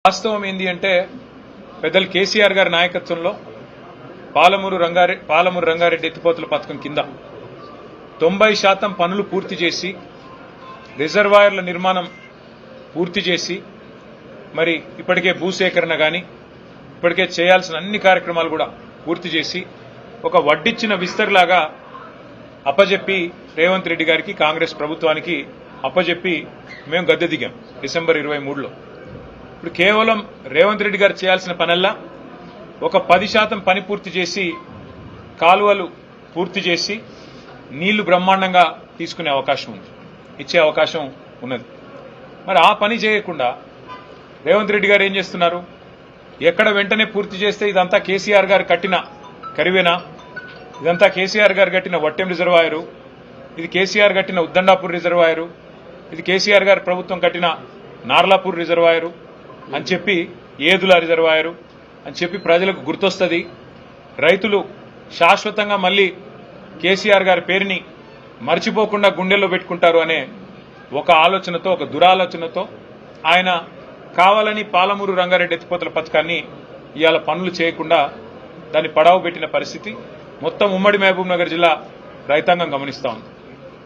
వాస్తవం ఏంది అంటే పెద్దలు కేసీఆర్ గారి నాయకత్వంలో పాలమూరు రంగారెడ్డి ఎత్తిపోతల పథకం కింద 90% పనులు పూర్తి చేసి రిజర్వాయర్ల నిర్మాణం పూర్తి చేసి మరి ఇప్పటికే భూసేకరణ గాని ఇప్పటికే చేయాల్సిన అన్ని కార్యక్రమాలు కూడా పూర్తి చేసి ఒక వడ్డిచ్చిన విస్తర్లాగా అప్పజెప్పి రేవంత్ రెడ్డి గారికి కాంగ్రెస్ ప్రభుత్వానికి అప్పజెప్పి మేము గద్దె దిగాం డిసెంబర్ 23లో. ఇప్పుడు కేవలం రేవంత్ రెడ్డి గారు చేయాల్సిన పనల్లా ఒక 10% పని పూర్తి చేసి కాలువలు పూర్తి చేసి నీళ్లు బ్రహ్మాండంగా తీసుకునే అవకాశం ఉంది, ఇచ్చే అవకాశం ఉన్నది. మరి ఆ పని చేయకుండా రేవంత్ రెడ్డి గారు ఏం చేస్తున్నారు? ఎక్కడ వెంటనే పూర్తి చేస్తే ఇదంతా కేసీఆర్ గారు కట్టిన కరివేనా, ఇదంతా కేసీఆర్ గారు కట్టిన వట్టెం రిజర్వాయరు, ఇది కేసీఆర్ కట్టిన ఉద్దండాపూర్ రిజర్వాయరు, ఇది కేసీఆర్ గారి ప్రభుత్వం కట్టిన నార్లాపూర్ రిజర్వాయరు అని చెప్పి ఏదుల రిజర్వాయరు అని చెప్పి ప్రజలకు గుర్తొస్తుంది. రైతులు శాశ్వతంగా మళ్లీ కేసీఆర్ గారి పేరుని మర్చిపోకుండా గుండెల్లో పెట్టుకుంటారు అనే ఒక ఆలోచనతో, ఒక దురాలోచనతో ఆయన కావాలని పాలమూరు రంగారెడ్డి ఎత్తిపోతల పథకాన్ని ఇవాళ పనులు చేయకుండా దాన్ని పడావు పెట్టిన పరిస్థితి మొత్తం ఉమ్మడి మహబూబ్ నగర్ జిల్లా రైతాంగం గమనిస్తా ఉంది.